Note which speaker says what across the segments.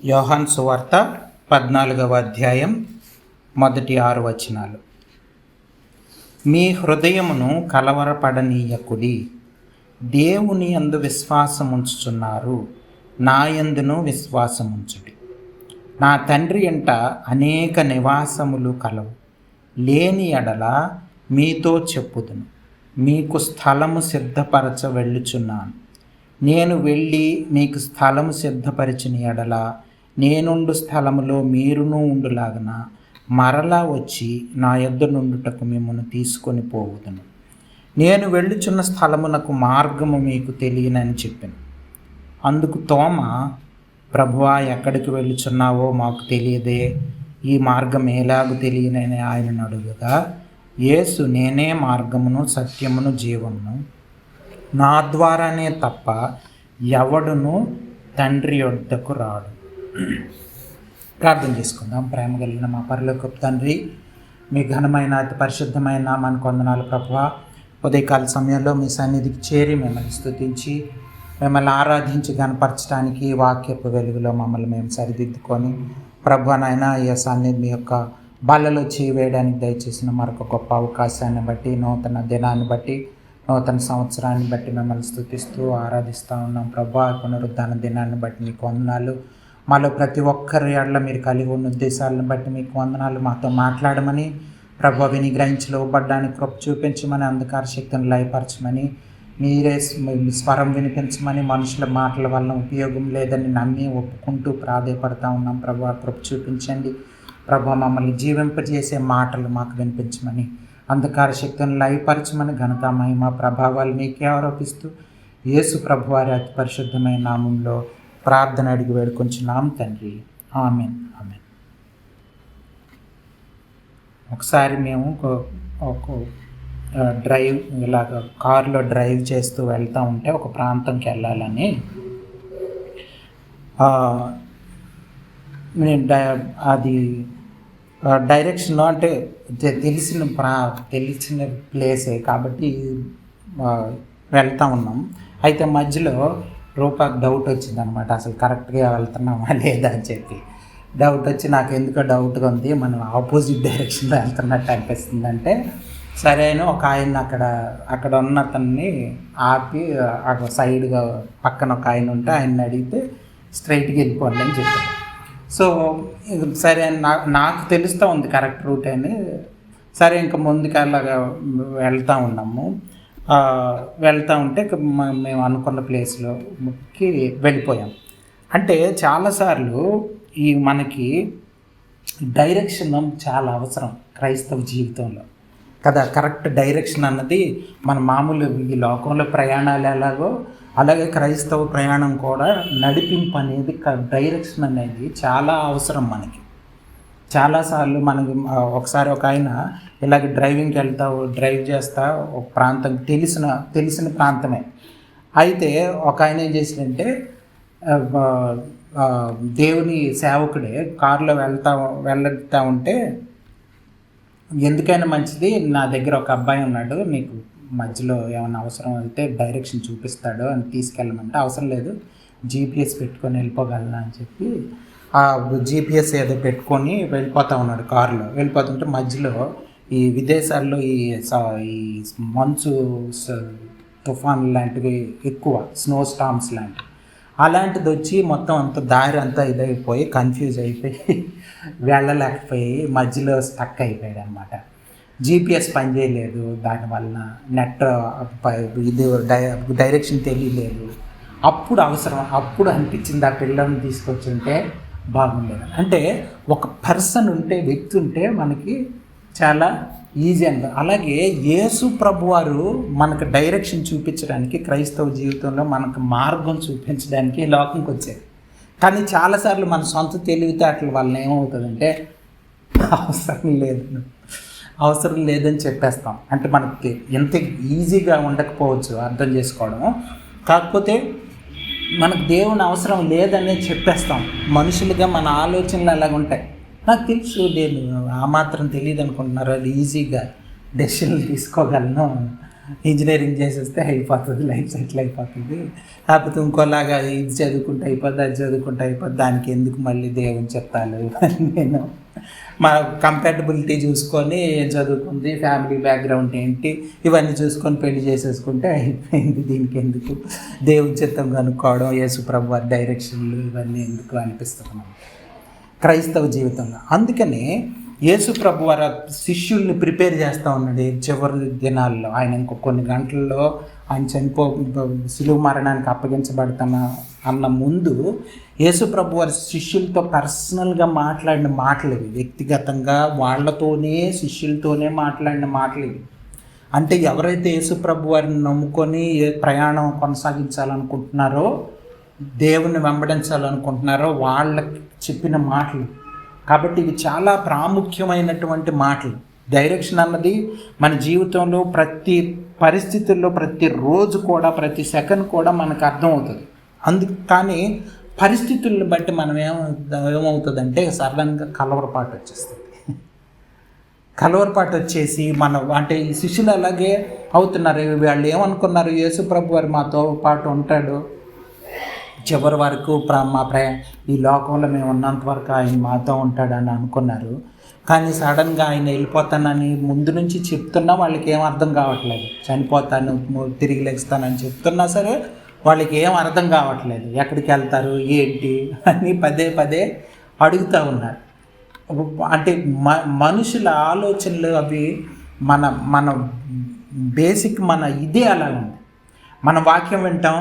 Speaker 1: యోహాను సువార్త 14వ అధ్యాయం మొదటి 6 వచనాలు. మీ హృదయమును కలవరపడనీయకుడి, దేవుని యందు విశ్వాసముంచుచున్నారు, నా యందును విశ్వాసముంచుడి. నా తండ్రి ఇంట అనేక నివాసములు కలవు, లేని ఎడల మీతో చెప్పుదును. మీకు స్థలము సిద్ధపరచ వెళ్ళుచున్నాను. నేను వెళ్ళి మీకు స్థలము సిద్ధపరిచిన ఎడల నేనుండు స్థలములో మీరును ఉండులాగన మరలా వచ్చి నా యొద్ద నుండుటకు మిమ్మల్ని తీసుకొని పోవుదును. నేను వెళ్ళుచున్న స్థలమునకు మార్గము మీకు తెలియనని చెప్పాను. అందుకు తోమ, ప్రభువా, ఎక్కడికి వెళ్ళుచున్నావో మాకు తెలియదే, ఈ మార్గం ఎలాగూ తెలియనని ఆయనను అడుగగా, యేసు, నేనే మార్గమును సత్యమును జీవమును, నా ద్వారానే తప్ప ఎవడును తండ్రి యొద్దకు రాడు. ప్రార్థన చేసుకుందాం. ప్రేమ కలిగిన మా పరలోకపు తండ్రి, మీ ఘనమైన అతి పరిశుద్ధమైన నామానికి వందనాలు ప్రభువా. ఉదయకాల సమయంలో మీ సన్నిధికి చేరి మిమ్మల్ని స్తుతించి మిమ్మల్ని ఆరాధించి గణపరచడానికి వాక్యపు వెలుగులో మమ్మల్ని మేము సరిదిద్దుకొని ప్రభువా నాయన ఈ సన్నిధి మీ యొక్క బల్లలో చేయవేయడానికి దయచేసిన మరొక గొప్ప అవకాశాన్ని బట్టి, నూతన దినాన్ని బట్టి, నూతన సంవత్సరాన్ని బట్టి మిమ్మల్ని స్తుతిస్తూ ఆరాధిస్తూ ఉన్నాం ప్రభువా. పునరుద్ధాన దినాన్ని బట్టి మీకు వందనాలు. మాలో ప్రతి ఒక్కరి ఎడల మీరు కలిగి ఉన్న ఉద్దేశాలను బట్టి మీకు వందనాలు. మాతో మాట్లాడమని ప్రభువా, విని గ్రహించలోబడ్డానికి కృప చూపించమని, అంధకార శక్తిని లయపరచమని, మీరే స్వరం వినిపించమని, మనుషుల మాటల వలన ఉపయోగం లేదని నమ్మి ఒప్పుకుంటూ ప్రాధేయపడతా ఉన్నాం ప్రభువా. కృప చూపించండి ప్రభువా. మమ్మల్ని జీవింపజేసే మాటలు మాకు వినిపించమని, అంధకార శక్తిని లయపరచమని, ఘనత మహిమ ప్రభావాలు మీకే ఆరోపిస్తూ యేసు ప్రభువారి అతి పరిశుద్ధమైన నామంలో ప్రార్థన అడిగి వేడుకొంచున్నాం తండ్రి. ఆమేన్, ఆమేన్. ఒకసారి మేము ఒక డ్రైవ్ ఇలాగ కారులో డ్రైవ్ చేస్తూ వెళ్తూ ఉంటే ఒక ప్రాంతంకి వెళ్ళాలని అది డైరెక్షన్ అంటే తెలిసిన ప్లేసే కాబట్టి వెళ్తూ ఉన్నాం. అయితే మధ్యలో రూపాకి డౌట్ వచ్చిందనమాట, అసలు కరెక్ట్గా వెళ్తున్నామా లేదా అని చెప్పి. డౌట్ వచ్చి నాకు ఎందుకో డౌట్గా ఉంది, మనం ఆపోజిట్ డైరెక్షన్లో వెళ్తున్నట్టు అనిపిస్తుంది. అంటే సరే అని ఒక ఆయన అక్కడ ఉన్న అతన్ని ఆపి అక్కడ సైడ్గా పక్కన ఒక ఆయన ఉంటే ఆయన్ని అడిగితే స్ట్రైట్గా వెళ్ళిపోండి అని చెప్పారు. సో సరే నాకు తెలుస్తూ ఉంది కరెక్ట్ రూట్ అని. సరే ఇంకా ముందుకు అలాగా వెళ్తూ ఉన్నాము. వెళ్తూ ఉంటే మేము అనుకున్న ప్లేస్లోకి వెళ్ళిపోయాం. అంటే చాలాసార్లు ఈ మనకి డైరెక్షన్ చాలా అవసరం క్రైస్తవ జీవితంలో కదా. కరెక్ట్ డైరెక్షన్ అన్నది మన మామూలు ఈ లోకంలో ప్రయాణాలు ఎలాగో అలాగే క్రైస్తవ ప్రయాణం కూడా నడిపింపు అనేది, డైరెక్షన్ అనేది చాలా అవసరం మనకి. చాలాసార్లు మనకి ఒకసారి ఒక ఆయన ఇలాగ డ్రైవ్ చేస్తా ఒక ప్రాంతం తెలిసిన ప్రాంతమే. అయితే ఒక ఆయన ఏం చేసిందంటే, దేవుని సేవకుడే కారులో వెళ్తా ఉంటే, ఎందుకైనా మంచిది, నా దగ్గర ఒక అబ్బాయి ఉన్నాడు, నీకు మధ్యలో ఏమైనా అవసరం అయితే డైరెక్షన్ చూపిస్తాడు అని తీసుకెళ్ళమంటే, అవసరం లేదు, జీపీఎస్ పెట్టుకొని వెళ్ళిపోగలను అని చెప్పి ఆ జీపీఎస్ ఏదో పెట్టుకొని వెళ్ళిపోతూ ఉన్నాడు. కారులో వెళ్ళిపోతుంటే మధ్యలో ఈ విదేశాల్లో ఈ మంచు తుఫాన్ లాంటివి ఎక్కువ, స్నో స్టామ్స్ లాంటివి, అలాంటిది వచ్చి మొత్తం అంత దారి అంతా ఇదైపోయి కన్ఫ్యూజ్ అయిపోయి వెళ్ళలేకపోయి మధ్యలో స్టక్ అయిపోయాడు అనమాట. జీపీఎస్ పనిచేయలేదు, దానివల్ల నెట్ ఇది డైరెక్షన్ తెలియలేదు. అప్పుడు అనిపించింది ఆ పిల్లల్ని తీసుకొచ్చుంటే బాగుండేది. అంటే ఒక పర్సన్ ఉంటే, వ్యక్తి ఉంటే మనకి చాలా ఈజీ అండి. అలాగే యేసు ప్రభువారు మనకు డైరెక్షన్ చూపించడానికి, క్రైస్తవ జీవితంలో మనకు మార్గం చూపించడానికి లోకంకి వచ్చారు. కానీ చాలాసార్లు మన సొంత తెలివితేటల వల్ల ఏమవుతుందంటే అవసరం లేదని చెప్పేస్తాం. అంటే మనకి ఎంత ఈజీగా ఉండకపోవచ్చు అర్థం చేసుకోవడం, కాకపోతే మనకు దేవుని అవసరం లేదనే చెప్పేస్తాం. మనుషులుగా మన ఆలోచనలు అలాగ ఉంటాయి. నాకు తెలుసు, నేను ఆ మాత్రం తెలియదు అనుకుంటున్నారు, అది ఈజీగా డెసిషన్లు తీసుకోగలను ఇంజనీరింగ్ చేసేస్తే అయిపోతుంది, లైఫ్ సెటిల్ అయిపోతుంది. కాకపోతే ఇంకోలాగా ఇది చదువుకుంటే అయిపోద్ది, అది చదువుకుంటే అయిపోద్ది, దానికి ఎందుకు మళ్ళీ దేవుని చెప్తాను. నేను మా కంపాటబిలిటీ చూసుకొని ఏం చదువుకుంది, ఫ్యామిలీ బ్యాక్గ్రౌండ్ ఏంటి, ఇవన్నీ చూసుకొని పెళ్లి చేసేసుకుంటే అయిపోయింది. దీనికి ఎందుకు దేవుని చిత్తం కనుక్కోవడం, యేసుప్రభు వారి డైరెక్షన్లు ఇవన్నీ ఎందుకు అనిపిస్తుంది క్రైస్తవ జీవితంలో. అందుకని యేసుప్రభు వారి శిష్యుల్ని ప్రిపేర్ చేస్తూ ఉన్నాడు. చివరి దినాల్లో ఆయన ఇంకో కొన్ని గంటల్లో ఆయన శిలువ మరణానికి అప్పగించబడతాన అన్న ముందు యేసుప్రభు వారి శిష్యులతో పర్సనల్గా మాట్లాడిన మాటలు ఇవి. వ్యక్తిగతంగా వాళ్ళతోనే శిష్యులతోనే మాట్లాడిన మాటలు ఇవి. అంటే ఎవరైతే యేసుప్రభు వారిని నమ్ముకొని ప్రయాణం కొనసాగించాలనుకుంటున్నారో, దేవుని వెంబడించాలనుకుంటున్నారో వాళ్ళకి చెప్పిన మాటలు. కాబట్టి ఇవి చాలా ప్రాముఖ్యమైనటువంటి మాటలు. డైరెక్షన్ అన్నది మన జీవితంలో ప్రతి పరిస్థితుల్లో ప్రతిరోజు కూడా ప్రతి సెకండ్ కూడా మనకు అర్థమవుతుంది. కానీ పరిస్థితులను బట్టి మనం ఏమవుతుందంటే సడన్గా కలవరపాటు వచ్చేస్తుంది. కలవరపాటు వచ్చేసి అంటే ఈ శిష్యులు అలాగే అవుతున్నారు. వాళ్ళు ఏమనుకున్నారు, యేసుప్రభు వారు మాతో పాటు ఉంటాడు, చివరి వరకు ఈ లోకంలో మేము ఉన్నంత వరకు ఆయన మాతో ఉంటాడని అనుకున్నారు. కానీ సడన్గా ఆయన వెళ్ళిపోతానని ముందు నుంచి చెప్తున్నా వాళ్ళకి ఏం అర్థం కావట్లేదు. చనిపోతాను, తిరిగి లెగుస్తానని చెప్తున్నా సరే వాళ్ళకి ఏం అర్థం కావట్లేదు. ఎక్కడికి వెళ్తారు ఏంటి అని పదే పదే అడుగుతూ ఉన్నారు. అంటే మనుషుల ఆలోచనలు అవి మన బేసిక్ మన ఇదే అలా ఉంది. మన వాక్యం వింటాం,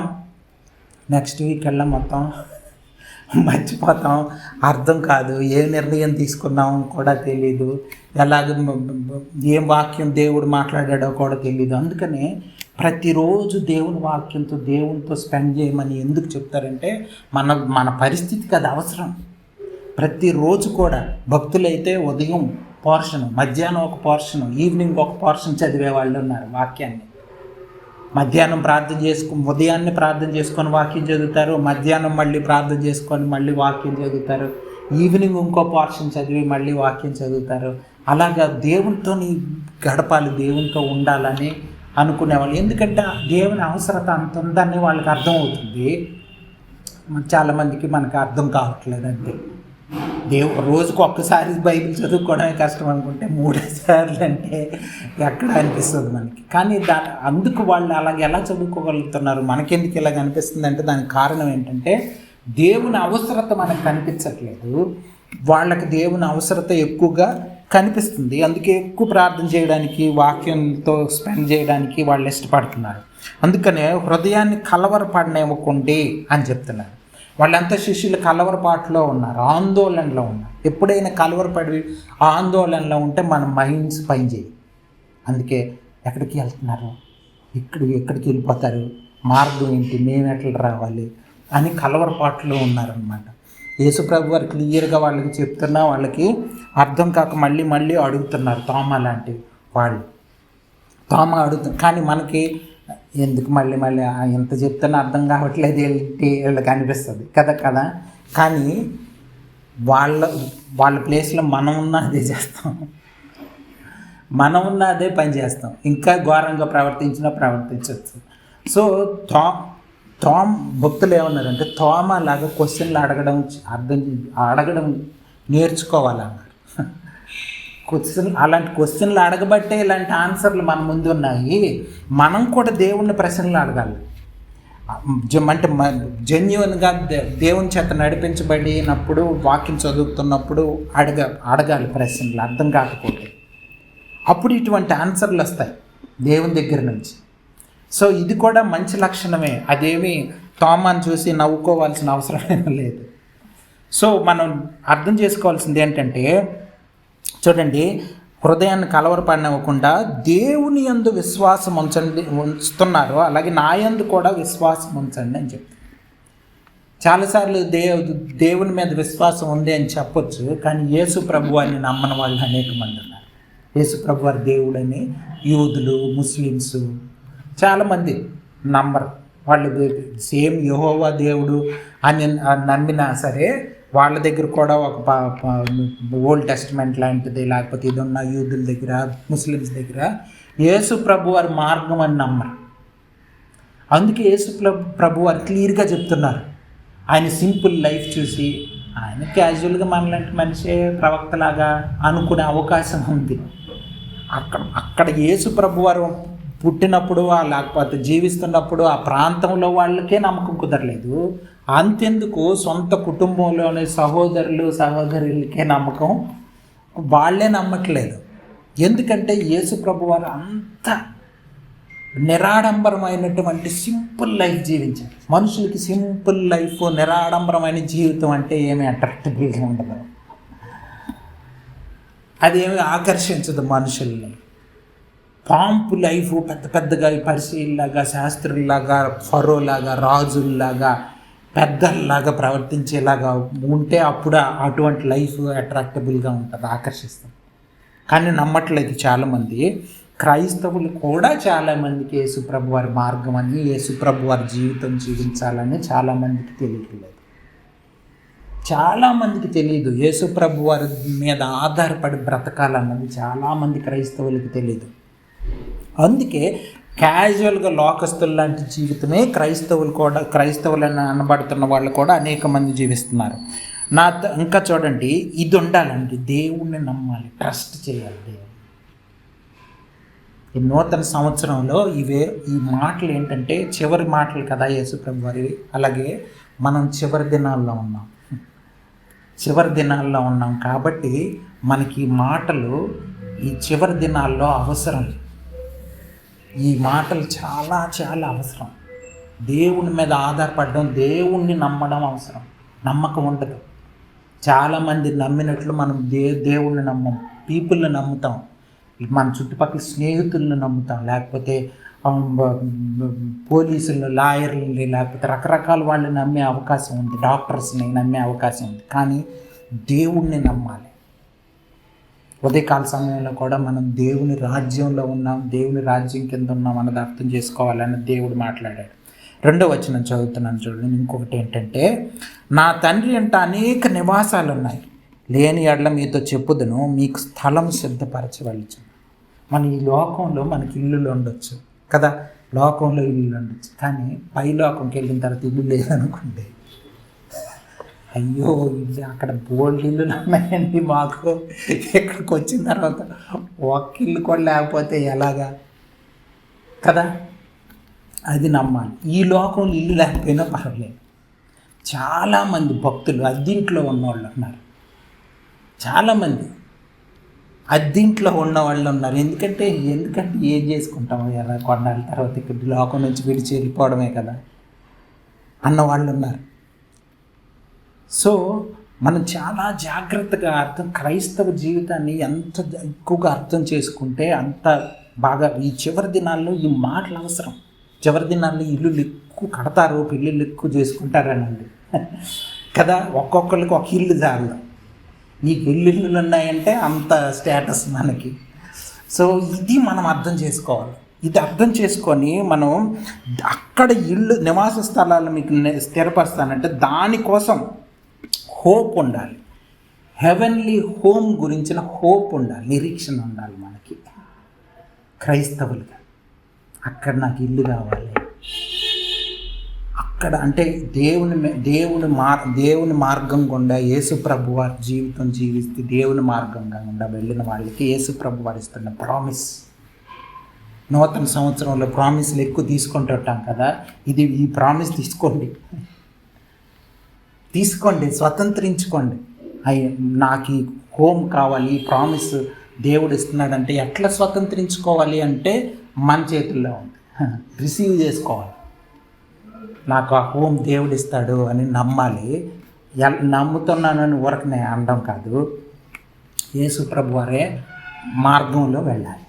Speaker 1: నెక్స్ట్ వీక్ వెళ్ళాం మొత్తం మర్చిపోతాం, అర్థం కాదు, ఏ నిర్ణయం తీసుకున్నాం కూడా తెలీదు, ఏం వాక్యం దేవుడు మాట్లాడాడో కూడా తెలీదు. అందుకనే ప్రతిరోజు దేవుని వాక్యంతో దేవునితో స్పెండ్ చేయమని ఎందుకు చెప్తారంటే మన పరిస్థితికి అది అవసరం. ప్రతిరోజు కూడా భక్తులైతే ఉదయం పోర్షను, మధ్యాహ్నం ఒక పోర్షను, ఈవినింగ్ ఒక పోర్షన్ చదివే వాళ్ళు ఉన్నారు. వాక్యాన్ని మధ్యాహ్నం ఉదయాన్నే ప్రార్థన చేసుకొని వాక్యం చదువుతారు, మధ్యాహ్నం మళ్ళీ ప్రార్థన చేసుకొని మళ్ళీ వాక్యం చదువుతారు, ఈవినింగ్ ఇంకో పోర్షన్ చదివి మళ్ళీ వాక్యం చదువుతారు. అలాగా దేవునితో గడపాలి, దేవునితో ఉండాలని అనుకునేవాళ్ళు. ఎందుకంటే దేవుని అవసరత అంత ఉందని వాళ్ళకి అర్థమవుతుంది. చాలామందికి మనకు అర్థం కావట్లేదు. అంతే, రోజుకు ఒక్కసారి బైబిల్ చదువుకోవడమే కష్టం అనుకుంటే 3 సార్లు అంటే ఎక్కడ అనిపిస్తుంది మనకి. కానీ అందుకు వాళ్ళు అలాగే ఎలా చదువుకోగలుగుతున్నారు, మనకెందుకు ఇలాగ అనిపిస్తుంది అంటే దానికి కారణం ఏంటంటే దేవుని అవసరత మనకు కనిపించట్లేదు, వాళ్ళకి దేవుని అవసరత ఎక్కువగా కనిపిస్తుంది. అందుకే ఎక్కువ ప్రార్థన చేయడానికి, వాక్యంతో స్పెండ్ చేయడానికి వాళ్ళు ఇష్టపడుతున్నారు. అందుకనే హృదయాన్ని కలవరపడనివ్వకండి అని చెప్తున్నారు. వాళ్ళంతా శిష్యులు కలవరపాటులో ఉన్నారు, ఆందోళనలో ఉన్నారు. ఎప్పుడైనా కలవరపడి ఆందోళనలో ఉంటే మన మైండ్స్ పనిచేయి. అందుకే ఎక్కడికి వెళ్తున్నారు, ఎక్కడికి వెళ్ళిపోతారు, మార్గం ఏంటి, మేము ఎట్లా రావాలి అని కలవరపాటులో ఉన్నారనమాట. యేసుప్రభు వారు క్లియర్గా వాళ్ళకి చెప్తున్నా వాళ్ళకి అర్థం కాక మళ్ళీ మళ్ళీ అడుగుతున్నారు. తోమా లాంటి వాళ్ళు అడుగుతున్నారు. కానీ మనకి ఎందుకు మళ్ళీ ఎంత చెప్తున్నా అర్థం కావట్లేదు ఏంటి వీళ్ళకి అనిపిస్తుంది కదా. కానీ వాళ్ళ ప్లేస్లో మనం ఉన్న అదే చేస్తాం, మనం ఉన్న అదే పని చేస్తాం, ఇంకా ఘోరంగా ప్రవర్తించవచ్చు. సో భక్తులు ఏమన్నారంటే తోమా లాగా క్వశ్చన్లు అడగడం నేర్చుకోవాలన్నారు. అలాంటి క్వశ్చన్లు అడగబట్టే ఇలాంటి ఆన్సర్లు మన ముందు ఉన్నాయి. మనం కూడా దేవుణ్ణి ప్రశ్నలు అడగాలి. అంటే జెన్యున్గా దేవుని చేత నడిపించబడినప్పుడు, వాక్యం చదువుతున్నప్పుడు అడగాలి ప్రశ్నలు, అర్థం కాకపోతే. అప్పుడు ఇటువంటి ఆన్సర్లు వస్తాయి దేవుని దగ్గర నుంచి. సో ఇది కూడా మంచి లక్షణమే. అదేమి తోమాను చూసి నవ్వుకోవాల్సిన అవసరం లేదు. సో మనం అర్థం చేసుకోవాల్సింది ఏంటంటే, చూడండి, హృదయాన్ని కలవరపడనివ్వకుండా దేవుని యందు విశ్వాసం ఉంచుతున్నారు, అలాగే నా యందు కూడా విశ్వాసం ఉంచండి అని చెప్తారు. చాలాసార్లు దేవుని మీద విశ్వాసం ఉంది అని చెప్పొచ్చు, కానీ యేసు ప్రభువారిని నమ్మని వాళ్ళు అనేక మంది ఉన్నారు. యేసు ప్రభువారి దేవుడని యూదులు, ముస్లిమ్స్ చాలామంది నమ్మరు. వాళ్ళు సేమ్ యెహోవా దేవుడు అని నమ్మినా సరే వాళ్ళ దగ్గర కూడా ఒక ఓల్డ్ టెస్టిమెంట్ లాంటిది, లేకపోతే ఇది ఉన్న యూదుల దగ్గర, ముస్లిమ్స్ దగ్గర యేసు ప్రభు వారి మార్గం అని నమ్మరు. అందుకే యేసు ప్రభు వారు క్లియర్గా చెప్తున్నారు. ఆయన సింపుల్ లైఫ్ చూసి ఆయన క్యాజువల్గా మనలాంటి మనిషే ప్రవక్తలాగా అనుకునే అవకాశం ఉంది. అక్కడ యేసు ప్రభు వారు పుట్టినప్పుడు లేకపోతే జీవిస్తున్నప్పుడు ఆ ప్రాంతంలో వాళ్ళకే నమ్మకం కుదరలేదు. అంతెందుకు సొంత కుటుంబంలోని సహోదరులు సహోదరులకే నమ్మకం, వాళ్ళే నమ్మట్లేదు. ఎందుకంటే యేసు ప్రభు వారు అంత నిరాడంబరమైనటువంటి సింపుల్ లైఫ్ జీవించారు. మనుషులకి సింపుల్ లైఫ్, నిరాడంబరమైన జీవితం అంటే ఏమీ అట్రాక్టివ్గా ఉండదు, అదేమి ఆకర్షించదు మనుషుల్ని. పాంపు లైఫ్, పెద్ద పెద్దగా పరిశీలిలాగా, శాస్త్రుల్లాగా, ఫరోలాగా, రాజుల్లాగా, పెద్దల్లాగా ప్రవర్తించేలాగా ఉంటే అప్పుడు అటువంటి లైఫ్ అట్రాక్టబుల్గా ఉంటుంది, ఆకర్షిస్తుంది. కానీ నమ్మట్లేదు చాలామంది. క్రైస్తవులు కూడా చాలామందికి యేసుప్రభు వారి మార్గం అని, యేసుప్రభు వారి జీవితం జీవించాలని చాలామందికి తెలియట్లేదు. చాలామందికి తెలియదు. యేసుప్రభు వారి మీద ఆధారపడి బ్రతకాలన్నది చాలామంది క్రైస్తవులకి తెలియదు. అందుకే క్యాజువల్గా లోకస్తుల లాంటి జీవితమే క్రైస్తవులని అనబడుతున్న వాళ్ళు కూడా అనేక మంది జీవిస్తున్నారు. ఇంకా చూడండి, ఇది ఉండాలండి, దేవుణ్ణి నమ్మాలి, ట్రస్ట్ చేయాలి దేవుడు. ఈ నూతన సంవత్సరంలో ఈ మాటలు ఏంటంటే చివరి మాటలు కదా యేసుప్రభు వారివి. అలాగే మనం చివరి దినాల్లో ఉన్నాం కాబట్టి మనకి ఈ మాటలు ఈ చివరి దినాల్లో అవసరం. ఈ మాటలు చాలా చాలా అవసరం. దేవుని మీద ఆధారపడడం, దేవుణ్ణి నమ్మడం అవసరం. నమ్మకం ఉండదు. చాలామంది నమ్మినట్లు మనం దేవుణ్ణి నమ్మం, పీపుల్ని నమ్ముతాం, మన చుట్టుపక్కల స్నేహితులను నమ్ముతాం, లేకపోతే పోలీసులు, లాయర్లని, లేకపోతే రకరకాల వాళ్ళని నమ్మే అవకాశం ఉంది, డాక్టర్స్ని నమ్మే అవకాశం ఉంది. కానీ దేవుణ్ణి నమ్మాలి. ఉదయకాల సమయంలో కూడా మనం దేవుని రాజ్యంలో ఉన్నాం, దేవుని రాజ్యం కింద ఉన్నాం అన్నది అర్థం చేసుకోవాలని దేవుడు మాట్లాడాడు. 2వ వచనం చదువుతున్నాను చూడండి. ఇంకొకటి ఏంటంటే, నా తండ్రి అంటే అనేక నివాసాలు ఉన్నాయి, లేని ఎడల మీతో చెప్పుదును, మీకు స్థలం సిద్ధపరచవలెను. మన ఈ లోకంలో మనకి ఇల్లులు ఉండొచ్చు కదా, లోకంలో ఇల్లులు ఉండొచ్చు, కానీ పైలోకంకి వెళ్ళిన తర్వాత ఇల్లు లేదనుకోండి, అయ్యో ఇల్లు అక్కడ బోల్డ్ ఇల్లులు ఉన్నాయండి మాకు, ఇక్కడికి వచ్చిన తర్వాత ఒక్క ఇల్లు కూడా లేకపోతే ఎలాగా కదా. అది నమ్మాలి. ఈ లోకంలో ఇల్లు లేకపోయినా పర్వాలేదు. చాలామంది భక్తులు అద్దీంట్లో ఉన్నవాళ్ళు ఉన్నారు, చాలామంది అద్దీంట్లో ఉన్నవాళ్ళు ఉన్నారు. ఎందుకంటే ఏం చేసుకుంటాము ఎలా కొన్నాళ్ళ తర్వాత ఇక్కడ లోకం నుంచి విడిచి వెళ్ళిపోవడమే కదా అన్నవాళ్ళు ఉన్నారు. సో మనం చాలా జాగ్రత్తగా క్రైస్తవ జీవితాన్ని ఎంత ఎక్కువగా అర్థం చేసుకుంటే అంత బాగా. ఈ చివరి దినాల్లో ఈ మాటలు అవసరం. చివరి దినాల్లో ఇల్లులు ఎక్కువ కడతారు, పెళ్ళిళ్ళు ఎక్కువ చేసుకుంటారనండి కదా. ఒక్కొక్కరికి ఒక ఇల్లు చాలు. నీకు ఇల్లులు ఉన్నాయంటే అంత స్టేటస్ మనకి. సో ఇది మనం అర్థం చేసుకోవాలి. ఇది అర్థం చేసుకొని మనం అక్కడ ఇల్లు నివాస స్థలాలు మీకు స్థిరపరుస్తానంటే దానికోసం హోప్ ఉండాలి. హెవెన్లీ హోమ్ గురించిన హోప్ ఉండాలి, నిరీక్షణ ఉండాలి మనకి క్రైస్తవులుగా. అక్కడ నాకు ఇల్లు కావాలి, అక్కడ అంటే దేవుని మార్గం గుండా యేసుప్రభు వారి జీవితం జీవిస్తే దేవుని మార్గంగా గుండా వెళ్ళిన వాళ్ళకి యేసుప్రభు వారు ఇస్తున్న ప్రామిస్. నూతన సంవత్సరంలో ప్రామిస్లు ఎక్కువ తీసుకుంటుంటాం కదా, ఈ ప్రామిస్ తీసుకోండి, స్వతంత్రించుకోండి. నాకు ఈ హోమ్ కావాలి, ఈ ప్రామిస్ దేవుడు ఇస్తున్నాడంటే ఎట్లా స్వతంత్రించుకోవాలి అంటే మన చేతుల్లో ఉంది. రిసీవ్ చేసుకోవాలి. నాకు ఆ హోమ్ దేవుడు ఇస్తాడు అని నమ్మాలి. నమ్ముతున్నానని ఊరకనే అనడం కాదు, యేసుప్రభు వారే మార్గంలో వెళ్ళాలి.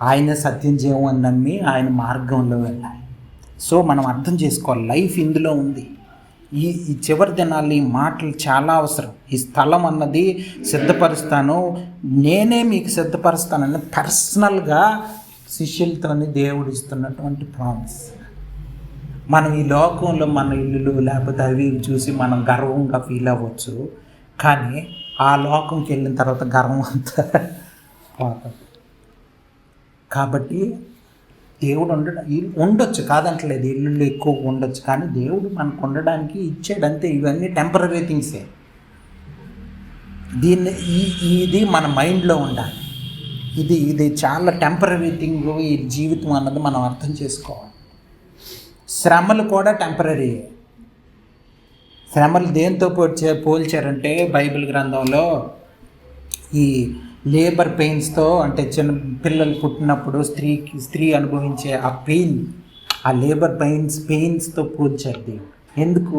Speaker 1: ఆయన సత్యం జీవం అని నమ్మి ఆయన మార్గంలో వెళ్ళాలి. సో మనం అర్థం చేసుకోవాలి, లైఫ్ ఇందులో ఉంది. ఈ చివరి దినాల్లో ఈ మాటలు చాలా అవసరం. ఈ స్థలం అన్నది సిద్ధపరుస్తాను, నేనే మీకు సిద్ధపరుస్తానని పర్సనల్గా శిష్యులతోని దేవుడు ఇస్తున్నటువంటి ప్రామిస్. మనం ఈ లోకంలో మన ఇల్లులు లేకపోతే అవి చూసి మనం గర్వంగా ఫీల్ అవ్వచ్చు, కానీ ఆ లోకంకి వెళ్ళిన తర్వాత గర్వం అంతా పోతుంది. కాబట్టి దేవుడు ఉండొచ్చు, కాదంటలేదు, ఇల్లు ఎక్కువ ఉండొచ్చు, కానీ దేవుడు మనకు ఉండడానికి ఇచ్చాడంతే. ఇవన్నీ టెంపరరీ థింగ్సే. ఇది మన మైండ్లో ఉండాలి. ఇది చాలా టెంపరరీ థింగ్ ఈ జీవితం అన్నది మనం అర్థం చేసుకోవాలి. శ్రమలు కూడా టెంపరరీ. శ్రమలు దేంతో పోల్చారంటే బైబిల్ గ్రంథంలో ఈ లేబర్ పెయిన్స్తో, అంటే చిన్న పిల్లలు పుట్టినప్పుడు స్త్రీ అనుభవించే ఆ పెయిన్, ఆ లేబర్ పెయిన్స్తో పోల్చారు దేవుడు. ఎందుకు?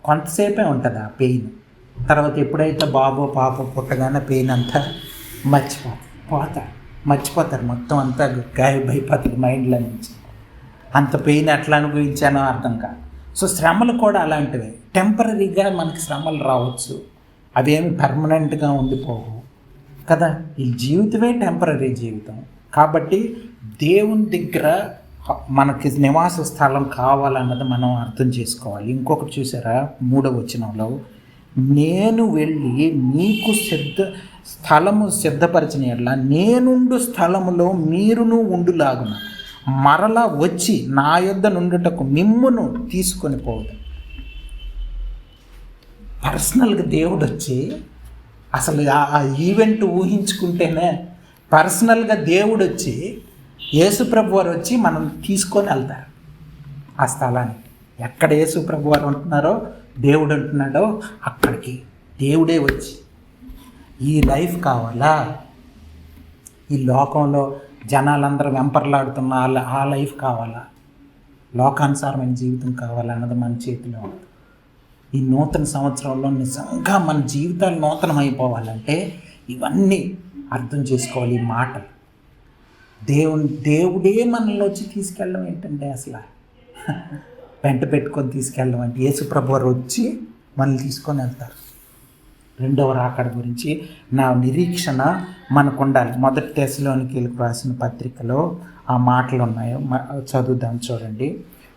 Speaker 1: కొంతసేపే ఉంటుంది ఆ పెయిన్. తర్వాత ఎప్పుడైతే బాబో పాప పుట్టగానే పెయిన్ అంతా మర్చిపోతారు మొత్తం అంతా గాయమైపోతుంది మైండ్లో నుంచి. అంత పెయిన్ ఎట్లా అనుభవించానో అర్థం కాదు. సో శ్రమలు కూడా అలాంటివే. టెంపరీగా మనకి శ్రమలు రావచ్చు, అవేమి పర్మనెంట్గా ఉండిపోవు కదా. ఈ జీవితమే టెంపరీ జీవితం. కాబట్టి దేవుని దగ్గర మనకి నివాస స్థలం కావాలన్నది మనం అర్థం చేసుకోవాలి. ఇంకొకటి చూసారా, 3వ వచనంలో, నేను వెళ్ళి మీకు స్థలము సిద్ధపరిచిన యెడల నేనుండు స్థలములో మీరును ఉండులాగున మరలా వచ్చి నా యొద్ద నుండుటకు మిమ్మును తీసుకొని పోవడం. పర్సనల్గా దేవుడు వచ్చి, అసలు ఆ ఈవెంట్ ఊహించుకుంటేనే పర్సనల్గా దేవుడు వచ్చి, యేసుప్రభు వారు వచ్చి మనం తీసుకొని వెళ్తారు ఆ స్థలానికి. ఎక్కడ యేసుప్రభు వారు ఉంటున్నారో, దేవుడు ఉంటున్నాడో అక్కడికి దేవుడే వచ్చి, ఈ లైఫ్ కావాలా, ఈ లోకంలో జనాలందరూ వెంపర్లాడుతున్న ఆ లైఫ్ కావాలా, లోకానుసారమైన జీవితం కావాలన్నది మన చేతిలో ఉంది. ఈ నూతన సంవత్సరంలో నిజంగా మన జీవితాలు నూతనమైపోవాలంటే ఇవన్నీ అర్థం చేసుకోవాలి. ఈ మాటలు దేవుడే మనల్ని వచ్చి తీసుకెళ్ళడం ఏంటంటే, అసలు వెంట పెట్టుకొని తీసుకెళ్ళడం అంటే, యేసుప్రభు వారు వచ్చి మనల్ని తీసుకొని వెళ్తారు. రెండవ రాకడ గురించి నా నిరీక్షణ మనకు ఉండాలి. 1 తెస్సలోనికీయులకు రాసిన పత్రికలో ఆ మాటలు ఉన్నాయో చదువుదాం, చూడండి.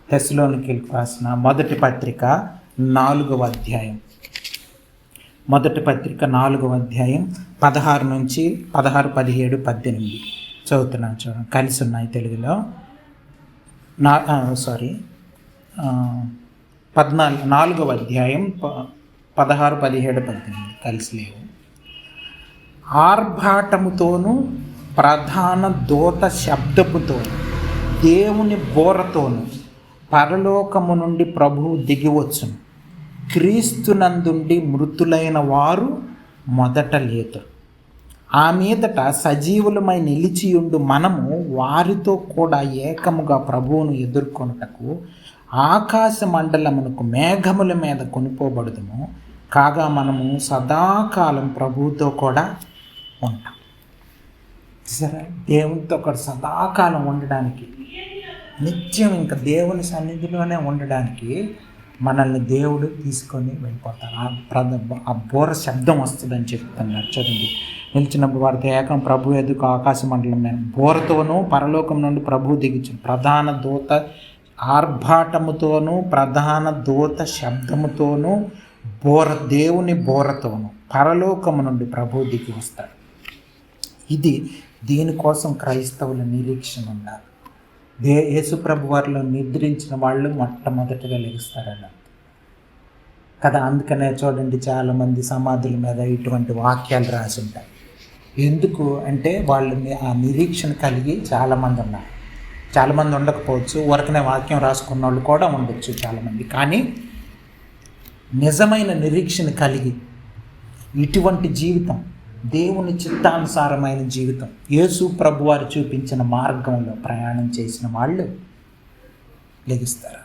Speaker 1: తెస్సలోనికీయులకు రాసిన మొదటి పత్రిక 4వ అధ్యాయం. మొదటి పత్రిక 4వ అధ్యాయం 16 నుంచి 17, 18 చదువుతున్నాను, చూడండి. కలిసి ఉన్నాయి తెలుగులో. 4వ అధ్యాయం 16, 17, 18 కలిసి లేవు. ఆర్భాటముతోనూ ప్రధాన దూత శబ్దముతోనూ దేవుని బోరతోనూ పరలోకము నుండి ప్రభువు దిగివచ్చును. క్రీస్తునందుండి మృతులైన వారు మొదట లేతురు. ఆ మీదట సజీవులమై నిలిచియుండు మనము వారితో కూడా ఏకముగా ప్రభువును ఎదుర్కొనుటకు ఆకాశ మండలమునకు మేఘముల మీద కొనిపోబడుదుము. కాగా మనము సదాకాలం ప్రభువుతో కూడా ఉంటాం. సరే, దేవునితో కూడా సదాకాలం ఉండడానికి, నిత్యం ఇంకా దేవుని సన్నిధిలోనే ఉండడానికి మనల్ని దేవుడు తీసుకొని వెళ్ళిపోతారు. ఆ బోర శబ్దం వస్తుందని చెప్తున్నారు, చూడండి. నిలిచినప్పుడు వారితో ఏకం ప్రభు ఎదుకు ఆకాశ మండలం మీద బోరతోనూ పరలోకం నుండి ప్రభువు దిగిచ్చు. ప్రధాన దూత ఆర్భాటముతోనూ ప్రధాన దూత శబ్దముతోనూ దేవుని బోరతోనూ పరలోకము నుండి ప్రభువు దిగి వస్తాడు. దీనికోసం క్రైస్తవుల నిరీక్షణ ఉండాలి. యేసుప్రభు వారిలో నిద్రించిన వాళ్ళు మొట్టమొదటిగా లెగుస్తారన్న కదా. అందుకనే చూడండి, చాలామంది సమాధుల మీద ఇటువంటి వాక్యాలు రాసి ఉంటాయి. ఎందుకు అంటే వాళ్ళని ఆ నిరీక్షణ కలిగి చాలామంది ఉన్నారు. చాలామంది ఉండకపోవచ్చు, ఊరకనే వాక్యం రాసుకున్న వాళ్ళు కూడా ఉండొచ్చు చాలామంది. కానీ నిజమైన నిరీక్షణ కలిగి ఇటువంటి జీవితం, దేవుని చిత్తానుసారమైన జీవితం, యేసు ప్రభు వారు చూపించిన మార్గంలో ప్రయాణం చేసిన వాళ్ళు లెగిస్తారు.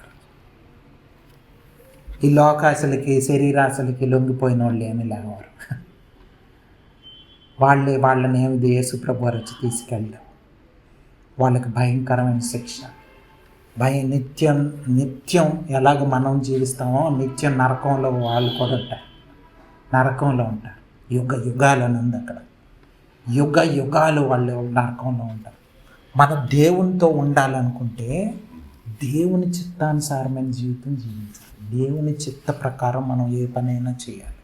Speaker 1: ఈ లోకాశలకి శరీరాశలకి లొంగిపోయిన వాళ్ళు ఏమీ లేవారు. వాళ్ళని ఏమి యేసు ప్రభు వారు వచ్చి తీసుకెళ్ళడం, వాళ్ళకి భయంకరమైన శిక్ష, నిత్యం ఎలాగ మనం జీవిస్తామో నిత్యం నరకంలో వాళ్ళు కూడా ఉంటారు. నరకంలో ఉంటారు. యుగాలని ఉంది అక్కడ. యుగాలు వాళ్ళు నరకంలో ఉంటారు. మన దేవునితో ఉండాలనుకుంటే దేవుని చిత్తానుసారమైన జీవితం జీవించాలి. దేవుని చిత్త ప్రకారం మనం ఏ పనైనా చేయాలి.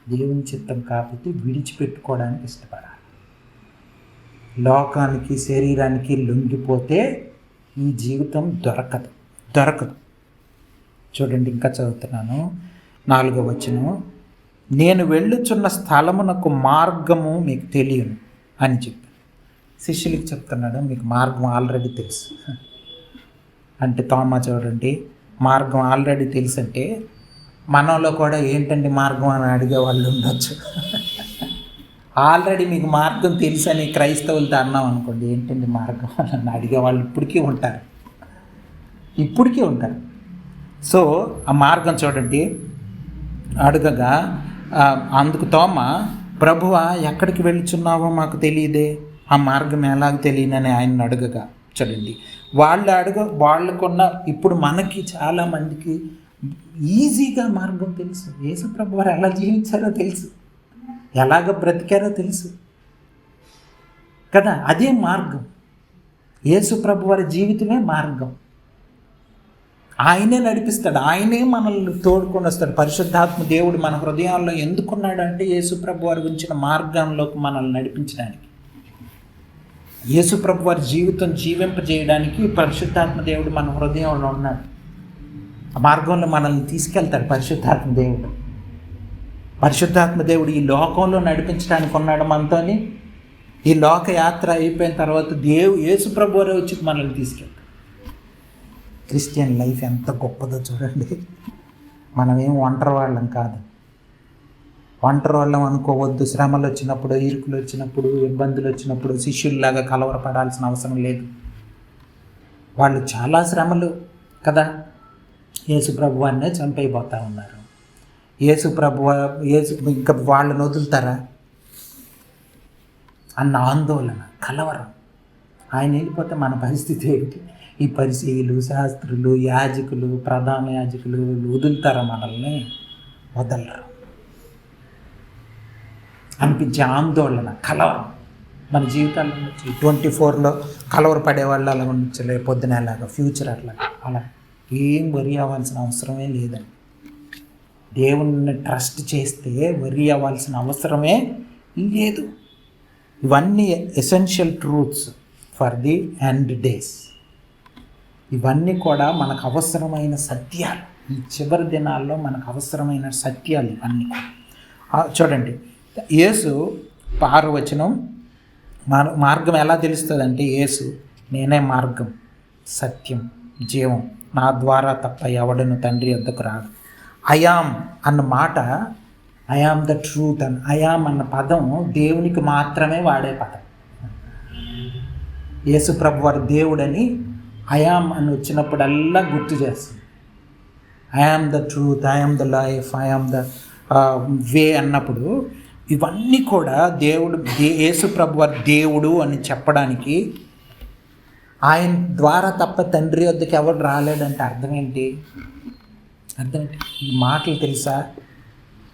Speaker 1: దేవుని చిత్తం కాకపోతే విడిచిపెట్టుకోవడానికి ఇష్టపడాలి. లోకానికి శరీరానికి లొంగిపోతే ఈ జీవితం దొరకదు. చూడండి, ఇంకా చదువుతున్నాను 4వ వచనం. నేను వెళ్ళుచున్న స్థలమునకు మార్గము మీకు తెలియను అని చెప్పి శిష్యులకి చెప్తున్నాడు. మీకు మార్గం ఆల్రెడీ తెలుసు అంటే తోమా చూడండి, మార్గం ఆల్రెడీ తెలుసు అంటే మనలో కూడా ఏంటండి మార్గం అని అడిగే వాళ్ళు ఉండొచ్చు. ఆల్రెడీ మీకు మార్గం తెలుసు అని క్రైస్తవులతో అన్నాం అనుకోండి, ఏంటండి మార్గం అని అడిగే వాళ్ళు ఇప్పటికీ ఉంటారు. సో ఆ మార్గం చూడండి అడగగా అందుకు తోమ, ప్రభువా ఎక్కడికి వెళుచున్నావో మాకు తెలియదే, ఆ మార్గం ఎలాగ తెలియనని ఆయన అడగగా చూడండి, వాళ్ళకున్న ఇప్పుడు మనకి చాలామందికి ఈజీగా మార్గం తెలుసు. యేసు ప్రభు వారు ఎలా జీవించారో తెలుసు, ఎలాగ బ్రతికారో తెలుసు కదా. అదే మార్గం. యేసు ప్రభు వారి జీవితమే మార్గం. ఆయనే నడిపిస్తాడు, ఆయనే మనల్ని తోడుకొని వస్తాడు. పరిశుద్ధాత్మ దేవుడు మన హృదయాల్లో ఎందుకున్నాడు అంటే యేసు ప్రభు వారి గురించిన మార్గంలోకి మనల్ని నడిపించడానికి, యేసు ప్రభు వారి జీవితం జీవింపజేయడానికి పరిశుద్ధాత్మ దేవుడు మన హృదయంలో ఉన్నాడు. ఆ మార్గంలో మనల్ని తీసుకెళ్తాడు పరిశుద్ధాత్మ దేవుడు ఈ లోకంలో నడిపించడానికి ఉన్నాడు మనతోని. ఈ లోక యాత్ర అయిపోయిన తర్వాత యేసు ప్రభు వారే వచ్చి మనల్ని తీసుకెళ్తాడు. క్రిస్టియన్ లైఫ్ ఎంత గొప్పదో చూడండి. మనమేం ఒంటరి వాళ్ళం కాదు, ఒంటరి వాళ్ళం అనుకోవద్దు. శ్రమలు వచ్చినప్పుడు, ఇరుకులు వచ్చినప్పుడు, ఇబ్బందులు వచ్చినప్పుడు శిష్యుల్లాగా కలవరపడాల్సిన అవసరం లేదు. వాళ్ళు చాలా శ్రమలు కదా, యేసు ప్రభువాన్నే చంపైపోతూ ఉన్నారు. యేసు ఇంకా వాళ్ళని వదులుతారా అన్న ఆందోళన, కలవరం. ఆయన వెళ్ళిపోతే మన పరిస్థితి ఏంటి? ఈ పరిసయ్యులు, శాస్త్రులు, యాజకులు, ప్రధాన యాజకులు వదులుతారా మనల్ని? వదలరు. అనిపించే ఆందోళన, కలవరం మన జీవితాల్లో 24లో కలవరపడే వాళ్ళు అలా ఉండొచ్చులే, పొద్దున అలాగా ఫ్యూచర్ అలా ఏం వరి అవ్వాల్సిన అవసరమే లేదండి. దేవుణ్ణి ట్రస్ట్ చేస్తే వరి అవ్వాల్సిన అవసరమే లేదు. ఇవన్నీ essential truths for the end days. ఇవన్నీ కూడా మనకు అవసరమైన సత్యాలు, ఈ చివరి దినాల్లో మనకు అవసరమైన సత్యాలు ఇవన్నీ. చూడండి, యేసు 6వ వచనం, మార్గం ఎలా తెలుస్తుందంటే యేసు, నేనే మార్గం, సత్యం, జీవం, నా ద్వారా తప్ప ఎవడను తండ్రి వద్దకు రాడు. ఐయామ్ అన్న మాట, ఐయామ్ ద ట్రూత్ అని, ఐయామ్ అన్న పదం దేవునికి మాత్రమే వాడే పదం. యేసు ప్రభు వారి దేవుడని ఐయామ్ అని వచ్చినప్పుడల్లా గుర్తు చేస్తుంది. I'm the truth, I'm the life, I'm the way అన్నప్పుడు ఇవన్నీ కూడా దేవుడు, యేసు ప్రభు వారి దేవుడు అని చెప్పడానికి, ఆయన ద్వారా తప్ప తండ్రి వద్దకు ఎవరు రాలేడంటే అర్థం ఏంటి? ఈ మాటలు తెలుసా?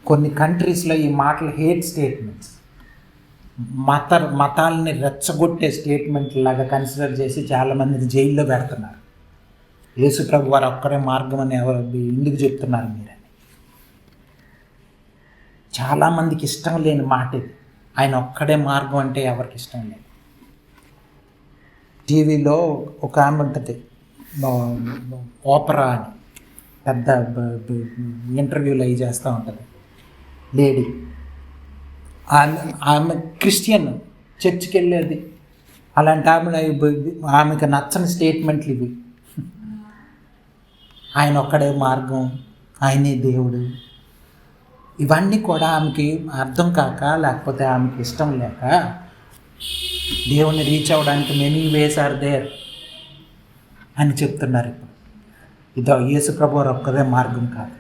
Speaker 1: కొన్ని కంట్రీస్లో ఈ మాటలు హేట్ స్టేట్మెంట్స్, మతాలని రెచ్చగొట్టే స్టేట్మెంట్ లాగా కన్సిడర్ చేసి చాలామందిని జైల్లో పెడుతున్నారు. యేసు ప్రభు వారు ఒక్కరే మార్గం అని ఎందుకు చెప్తున్నారు మీరని. చాలామందికి ఇష్టం లేని మాట ఇది. ఆయన ఒక్కడే మార్గం అంటే ఎవరికి ఇష్టం లేదు. టీవీలో ఒక ఆమె ఉంటుంది, ఓపరా అని, పెద్ద ఇంటర్వ్యూలు అవి చేస్తూ ఉంటుంది లేడీ. ఆమె క్రిస్టియన్, చర్చికి వెళ్ళేది. అలాంటి ఆమెకు నచ్చని స్టేట్మెంట్లు ఇవి. ఆయన ఒక్కడే మార్గం, ఆయనే దేవుడు. ఇవన్నీ కూడా ఆమెకి అర్థం కాక, లేకపోతే ఆమెకి ఇష్టం లేక, దేవుని రీచ్ అవ్వడానికి మెనీ వేస్ ఆర్ దేర్ అని చెప్తున్నారు. ఇప్పుడు ఇదో యేసు ప్రభు ఒక్కదే మార్గం కాదు.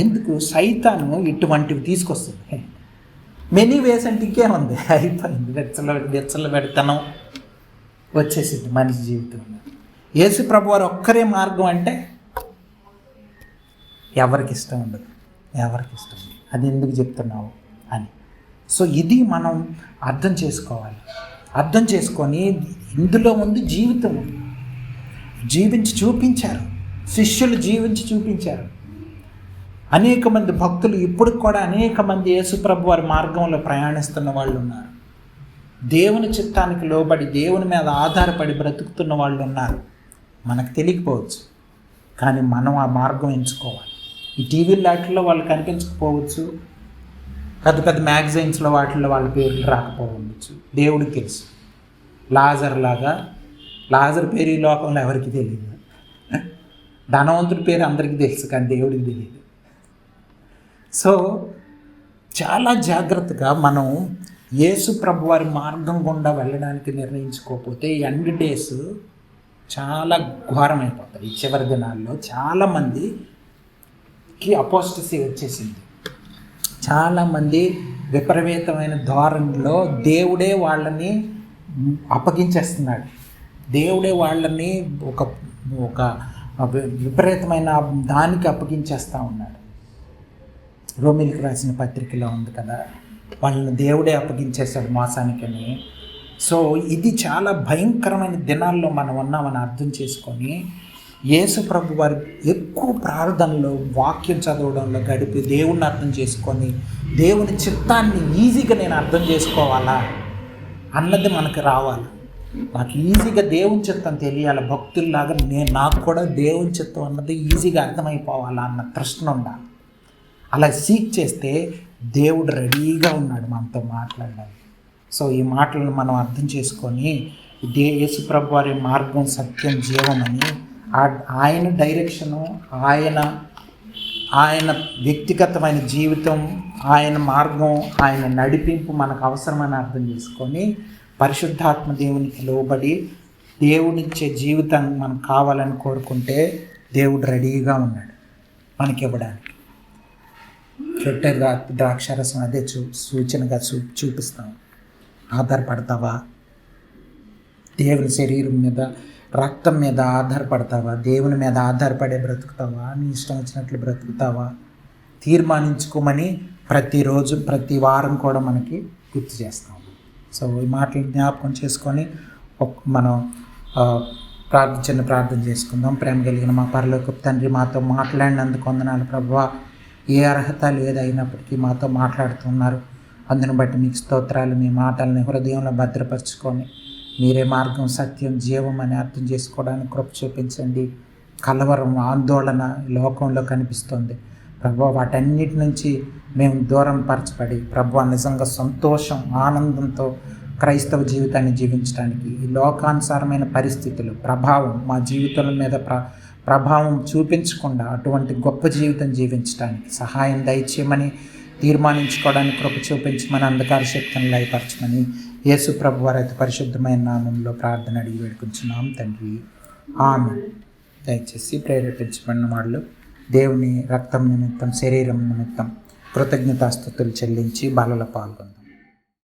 Speaker 1: ఎందుకు? సైతాను ఇటువంటివి తీసుకొస్తుంది. మెనీ వేస్ అంటే ఇంకేముంది, అయిపోయింది. వెచ్చల పెడతనం వచ్చేసింది మనిషి జీవితంలో. యేసు ప్రభు వారు ఒక్కరే మార్గం అంటే ఎవరికి ఇష్టం ఉండదు. అది ఎందుకు చెప్తున్నావు అని. సో ఇది మనం అర్థం చేసుకోవాలి. అర్థం చేసుకొని ఇందులో ముందు జీవితం జీవించి చూపించారు, శిష్యులు జీవించి చూపించారు. అనేక మంది భక్తులు ఇప్పుడు కూడా అనేక మంది యేసు ప్రభు వారి మార్గంలో ప్రయాణిస్తున్న వాళ్ళు ఉన్నారు. దేవుని చిత్తానికి లోబడి దేవుని మీద ఆధారపడి బ్రతుకుతున్న వాళ్ళు ఉన్నారు. మనకు తెలియకపోవచ్చు, కానీ మనం ఆ మార్గం ఎంచుకోవాలి. ఈ టీవీ వాటిల్లో వాళ్ళు కనిపించకపోవచ్చు, పెద్ద పెద్ద మ్యాగజైన్స్లో వాటిల్లో వాళ్ళ పేర్లు రాకపోవచ్చు, దేవుడికి తెలుసు. లాజర్ పేరు ఈ లోకంలో ఎవరికి తెలియదు. ధనవంతుడి పేరు అందరికీ తెలుసు, కానీ దేవుడికి తెలియదు. సో చాలా జాగ్రత్తగా మనం యేసు ప్రభు వారి మార్గం గుండా వెళ్ళడానికి నిర్ణయించుకోకపోతే ఎండ్ డేస్ చాలా ఘోరమైపోతాయి. ఈ చివరి దినాల్లో చాలామందికి అపోస్టసీ వచ్చేసింది. చాలామంది విపరీతమైన ధోరణిలో దేవుడే వాళ్ళని అప్పగించేస్తున్నాడు. దేవుడే వాళ్ళని ఒక ఒక విపరీతమైన దానికి అప్పగించేస్తూ ఉన్నాడు. రోమిలికి రాసిన పత్రికలో ఉంది కదా, వాళ్ళని దేవుడే అప్పగించేశాడు మోసానికని. సో ఇది చాలా భయంకరమైన దినాల్లో మనం ఉన్నామని అర్థం చేసుకొని యేసు ప్రభు వారి ఎక్కువ ప్రార్థనలో, వాక్యం చదవడంలో గడిపి దేవుణ్ణి అర్థం చేసుకొని దేవుని చిత్తాన్ని ఈజీగా నేను అర్థం చేసుకోవాలా అన్నది మనకు రావాలి. నాకు ఈజీగా దేవుని చిత్తం తెలియాలి, భక్తుల్లాగా నాకు కూడా దేవుని చిత్తం అన్నది ఈజీగా అర్థమైపోవాలా అన్న తృష్ణ ఉండాలి. అలా సీక్ చేస్తే దేవుడు రెడీగా ఉన్నాడు మనతో మాట్లాడాలి. సో ఈ మాటలను మనం అర్థం చేసుకొని యేసు ప్రభు వారి మార్గం, సత్యం, జీవం అని ఆయన డైరెక్షను, ఆయన వ్యక్తిగతమైన జీవితం, ఆయన మార్గం, ఆయన నడిపింపు మనకు అవసరమని అర్థం చేసుకొని పరిశుద్ధాత్మ దేవునికి లోబడి దేవునిచ్చే జీవితాన్ని మనకు కావాలని కోరుకుంటే దేవుడు రెడీగా ఉన్నాడు మనకి ఇవ్వడానికి. రొట్టె ద్రాక్షారసం అదే సూచనగా చూపిస్తాం. ఆధారపడతావా? దేవుని శరీరం మీద, రక్తం మీద ఆధారపడతావా? దేవుని మీద ఆధారపడే బ్రతుకుతావా? నీ ఇష్టం వచ్చినట్లు బ్రతుకుతావా? తీర్మానించుకోమని ప్రతిరోజు, ప్రతి వారం కూడా మనకి గుర్తు చేస్తాం. సో ఈ మాటలు జ్ఞాపకం చేసుకొని మనం ప్రార్థన చేసుకుందాం. ప్రేమ కలిగిన మా పరలోకపు తండ్రి, మాతో మాట్లాడినందుకు వందనాలు ప్రభువా. ఏ అర్హత లేదైనప్పటికీ మాతో మాట్లాడుతున్నారు. అందును బట్టి మీకు స్తోత్రాలు. మీ మాటల్ని హృదయంలో భద్రపరచుకొని మీరే మార్గం, సత్యం, జీవం అని అర్థం చేసుకోవడానికి కృప చూపించండి. కలవరం, ఆందోళన లోకంలో కనిపిస్తుంది ప్రభువా, వాటన్నిటి నుంచి మేము దూరం పరచబడి ప్రభువా నిజంగా సంతోషం, ఆనందంతో క్రైస్తవ జీవితాన్ని జీవించడానికి, ఈ లోకానుసారమైన పరిస్థితులు ప్రభావం మా జీవితాల మీద ప్రభావం చూపించకుండా అటువంటి గొప్ప జీవితం జీవించడానికి సహాయం దయచేయమని, తీర్మానించుకోవడానికి కృప చూపించమని, అంధకార శక్తిని లయపరచమని యేసు ప్రభు వారి అతి పరిశుద్ధమైన నామంలో ప్రార్థన అడిగి వేడుకుంటున్నాం తండ్రి, ఆమేన్. దయచేసి ప్రేరేపించబడిన వాళ్ళు దేవుని రక్తం నిమిత్తం, శరీరం నిమిత్తం కృతజ్ఞతాస్తుతులు చెల్లించి బలలో పాల్గొంటారు.